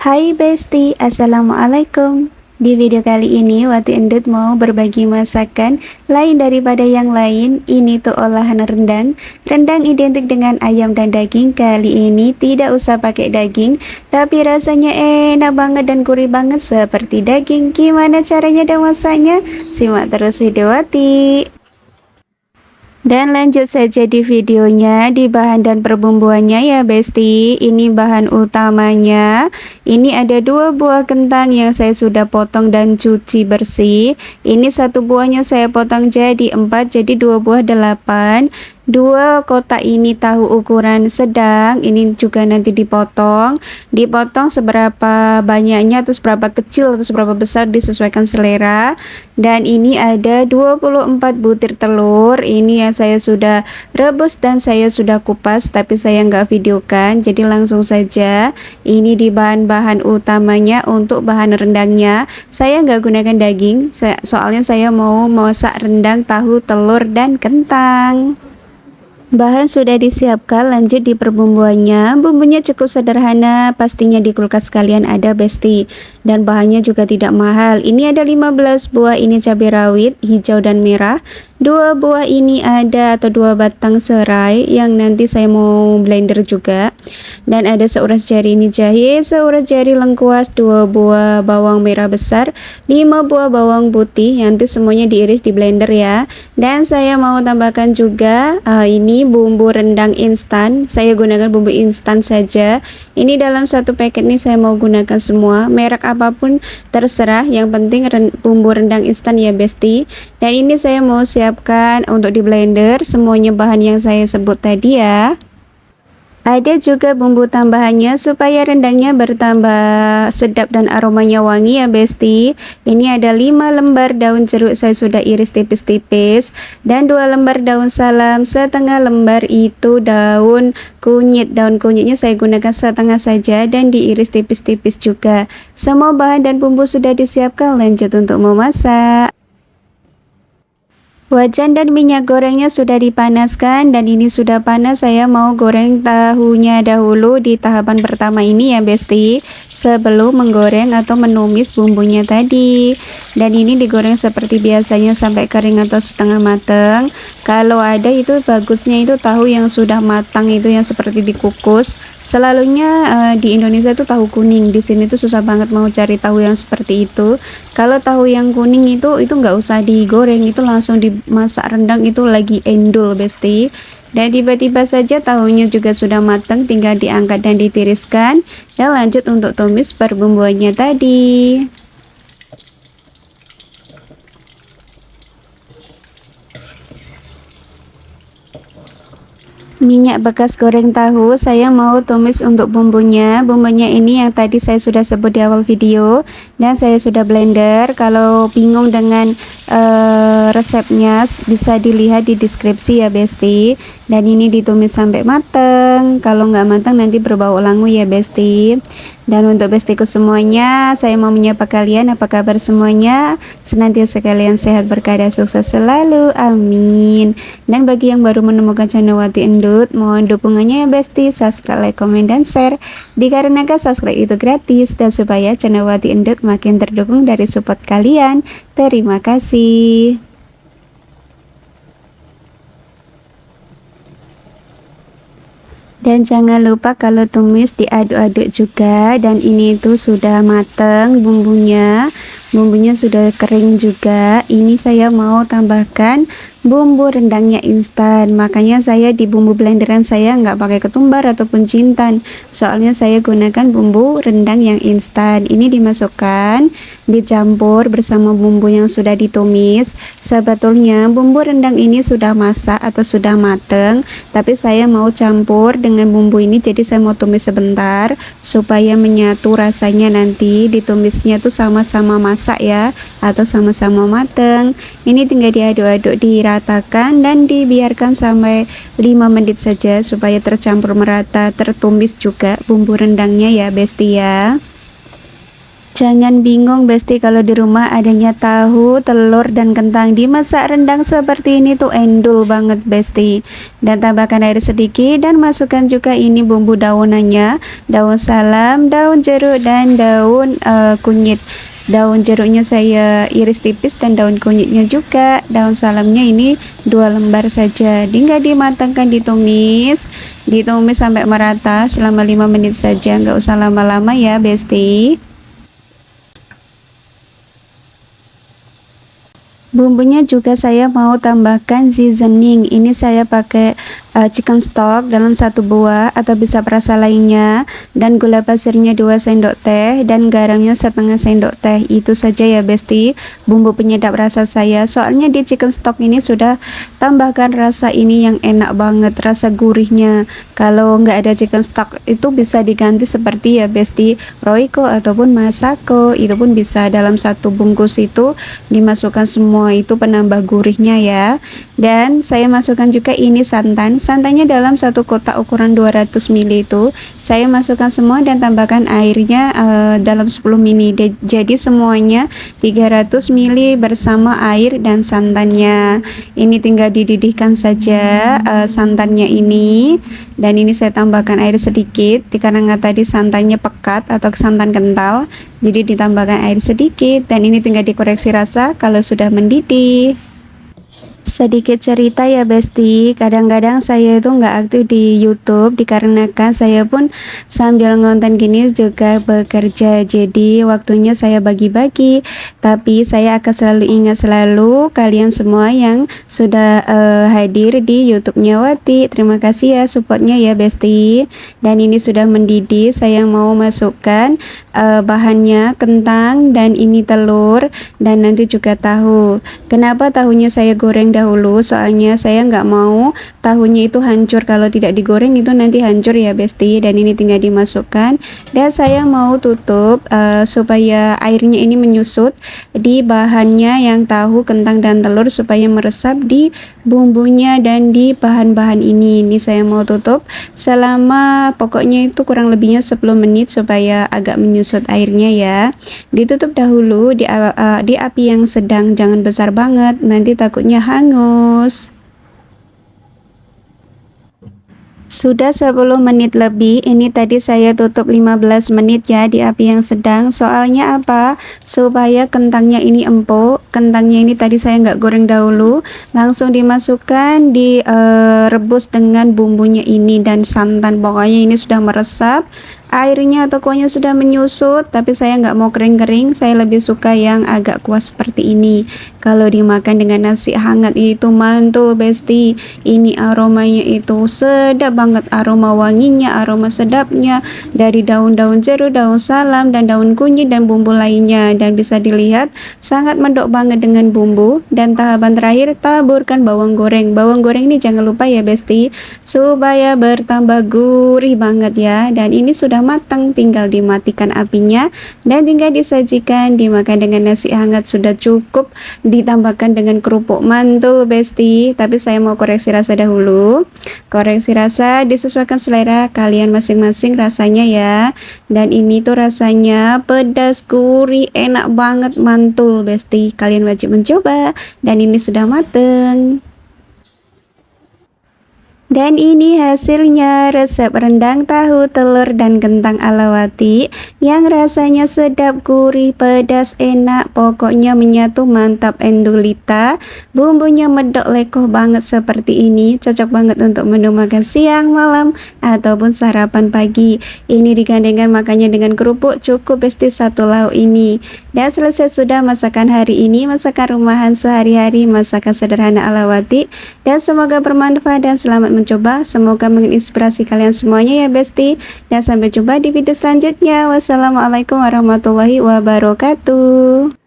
Hai Besti, Assalamualaikum. Di video kali ini Wati Endut mau berbagi masakan lain daripada yang lain. Ini tuh olahan rendang. Rendang identik dengan ayam dan daging. Kali ini tidak usah pakai daging, tapi rasanya enak banget dan gurih banget seperti daging. Gimana caranya dan masaknya? Simak terus video Wati. Dan lanjut saja di videonya, di bahan dan perbumbuannya ya Besti. Ini bahan utamanya. Ini ada 2 buah kentang yang saya sudah potong dan cuci bersih. Ini 1 buahnya saya potong jadi 4, jadi 2 buah 8. 2 kotak ini tahu ukuran sedang, ini juga nanti dipotong seberapa banyaknya, atau seberapa kecil atau seberapa besar disesuaikan selera. Dan ini ada 24 butir telur, ini yang saya sudah rebus dan saya sudah kupas, tapi saya nggak videokan, jadi langsung saja. Ini di bahan-bahan utamanya. Untuk bahan rendangnya saya nggak gunakan daging, soalnya saya mau masak rendang tahu, telur, dan kentang. Bahan sudah disiapkan, lanjut di perbumbuannya. Bumbunya cukup sederhana, pastinya di kulkas kalian ada Besti. Dan bahannya juga tidak mahal. Ini ada 15 buah, ini cabai rawit hijau dan merah. 2 buah ini ada, atau 2 batang serai yang nanti saya mau blender juga. Dan ada seuras jari ini jahe, seuras jari lengkuas, 2 buah bawang merah besar, 5 buah bawang putih, nanti semuanya diiris di blender ya. Dan saya mau tambahkan juga ini bumbu rendang instan. Saya gunakan bumbu instan saja. Ini dalam 1 paket nih saya mau gunakan semua, merek apapun terserah, yang penting bumbu rendang instan ya Besti. Dan ini saya mau siapkan untuk di blender semuanya bahan yang saya sebut tadi ya. Ada juga bumbu tambahannya supaya rendangnya bertambah sedap dan aromanya wangi ya Besti. Ini ada 5 lembar daun jeruk, saya sudah iris tipis-tipis, dan 2 lembar daun salam, setengah lembar itu daun kunyit. Daun kunyitnya saya gunakan setengah saja dan diiris tipis-tipis juga. Semua bahan dan bumbu sudah disiapkan, lanjut untuk memasak. Wajan dan minyak gorengnya sudah dipanaskan, dan ini sudah panas. Saya mau goreng tahunya dahulu di tahapan pertama ini ya Besti, sebelum menggoreng atau menumis bumbunya tadi. Dan ini digoreng seperti biasanya sampai kering atau setengah matang. Kalau ada itu bagusnya itu tahu yang sudah matang, itu yang seperti dikukus. Selalunya di Indonesia itu tahu kuning, di sini tuh susah banget mau cari tahu yang seperti itu. Kalau tahu yang kuning itu nggak usah digoreng, itu langsung dimasak rendang, itu lagi endul Besti. Dan tiba-tiba saja tahunya juga sudah matang, tinggal diangkat dan ditiriskan. Dan lanjut untuk tumis perbumbuannya tadi. Minyak bekas goreng tahu saya mau tumis untuk bumbunya. Bumbunya ini yang tadi saya sudah sebut di awal video, dan saya sudah blender. Kalau bingung dengan resepnya bisa dilihat di deskripsi ya Besti. Dan ini ditumis sampai matang. Kalau nggak matang nanti berbau langu ya Besti. Dan untuk bestiku semuanya, saya mau menyapa kalian, apa kabar semuanya? Senantiasa kalian sehat, berkah, dan sukses selalu, amin. Dan bagi yang baru menemukan channel Wati Endut, mohon dukungannya ya Besti, subscribe, like, komen, dan share. Dikarenakan subscribe itu gratis, dan supaya channel Wati Endut makin terdukung dari support kalian. Terima kasih. Dan jangan lupa kalau tumis diaduk-aduk juga. Dan ini tuh sudah mateng bumbunya sudah kering juga. Ini saya mau tambahkan bumbu rendangnya instan, makanya saya di bumbu blenderan saya nggak pakai ketumbar ataupun jintan, soalnya saya gunakan bumbu rendang yang instan. Ini dimasukkan, dicampur bersama bumbu yang sudah ditumis. Sebetulnya bumbu rendang ini sudah masak atau sudah mateng, tapi saya mau campur dengan bumbu ini, jadi saya mau tumis sebentar supaya menyatu rasanya, nanti ditumisnya tuh sama-sama masak ya, atau sama-sama mateng. Ini tinggal diaduk-aduk, diratakan, dan dibiarkan sampai 5 menit saja supaya tercampur merata, tertumis juga bumbu rendangnya ya Besti ya. Jangan bingung Besti kalau di rumah adanya tahu, telur, dan kentang dimasak rendang seperti ini tuh endul banget Besti. Dan tambahkan air sedikit dan masukkan juga ini bumbu daunannya, daun salam, daun jeruk, dan daun kunyit. Daun jeruknya saya iris tipis dan daun kunyitnya juga. Daun salamnya ini 2 lembar saja. Tinggal dimatangkan, ditumis sampai merata selama 5 menit saja, nggak usah lama-lama ya Besti. Bumbunya juga saya mau tambahkan seasoning. Ini saya pakai chicken stock dalam 1 buah atau bisa perasa lainnya, dan gula pasirnya 2 sendok teh dan garamnya setengah sendok teh. Itu saja ya Besti, bumbu penyedap rasa saya. Soalnya di chicken stock ini sudah tambahkan rasa ini yang enak banget, rasa gurihnya. Kalau nggak ada chicken stock itu bisa diganti seperti ya Besti, Royco ataupun Masako, itu pun bisa. Dalam 1 bungkus itu dimasukkan semua, itu penambah gurihnya ya. Dan saya masukkan juga ini santannya dalam 1 kotak ukuran 200 ml itu saya masukkan semua dan tambahkan airnya dalam 10 ml. Jadi semuanya 300 ml bersama air dan santannya. Ini tinggal dididihkan saja santannya ini, dan ini saya tambahkan air sedikit dikarenakan tadi santannya pekat atau santan kental, jadi ditambahkan air sedikit, dan ini tinggal dikoreksi rasa kalau sudah mendidih. Sedikit cerita ya Besti, kadang-kadang saya itu nggak aktif di YouTube dikarenakan saya pun sambil ngonten gini juga bekerja, jadi waktunya saya bagi-bagi. Tapi saya akan selalu ingat selalu kalian semua yang sudah hadir di YouTube-nya Wati. Terima kasih ya supportnya ya Besti. Dan ini sudah mendidih, saya mau masukkan bahannya kentang dan ini telur dan nanti juga tahu. Kenapa tahunya saya goreng dahulu? Soalnya saya nggak mau tahunya itu hancur, kalau tidak digoreng itu nanti hancur ya Besti. Dan ini tinggal dimasukkan dan saya mau tutup supaya airnya ini menyusut di bahannya yang tahu, kentang, dan telur, supaya meresap di bumbunya dan di bahan-bahan ini. Ini saya mau tutup selama pokoknya itu kurang lebihnya 10 menit supaya agak menyusut airnya ya. Ditutup dahulu di api yang sedang, jangan besar banget, nanti takutnya hangus. Sudah 10 menit lebih, ini tadi saya tutup 15 menit ya di api yang sedang. Soalnya apa? Supaya kentangnya ini empuk. Kentangnya ini tadi saya nggak goreng dahulu, langsung dimasukkan, direbus dengan bumbunya ini dan santan. Pokoknya ini sudah meresap, airnya atau kuahnya sudah menyusut, tapi saya nggak mau kering-kering, saya lebih suka yang agak kuas seperti ini. Kalau dimakan dengan nasi hangat itu mantul Besti. Ini aromanya itu sedap banget, aroma wanginya, aroma sedapnya dari daun-daun jeruk, daun salam, dan daun kunyit dan bumbu lainnya. Dan bisa dilihat sangat mendok banget dengan bumbu. Dan tahapan terakhir, taburkan bawang goreng. Bawang goreng ini jangan lupa ya Besti, supaya bertambah gurih banget ya. Dan ini sudah matang, tinggal dimatikan apinya dan tinggal disajikan, dimakan dengan nasi hangat sudah cukup, ditambahkan dengan kerupuk, mantul Besti. Tapi saya mau koreksi rasa dahulu. Koreksi rasa disesuaikan selera kalian masing-masing rasanya ya. Dan ini tuh rasanya pedas, gurih, enak banget, mantul Besti. Kalian wajib mencoba. Dan ini sudah mateng. Dan ini hasilnya, resep rendang tahu, telur, dan kentang ala Wati yang rasanya sedap, gurih, pedas, enak, pokoknya menyatu, mantap endulita. Bumbunya medok lekoh banget seperti ini, cocok banget untuk menu makan siang, malam, ataupun sarapan pagi. Ini digandengkan makannya dengan kerupuk, cukup Besti 1 lauk ini. Dan selesai sudah masakan hari ini, masakan rumahan sehari-hari, masakan sederhana ala Wati. Dan semoga bermanfaat dan selamat mencoba, semoga menginspirasi kalian semuanya ya Besti. Dan sampai jumpa di video selanjutnya. Wassalamualaikum warahmatullahi wabarakatuh.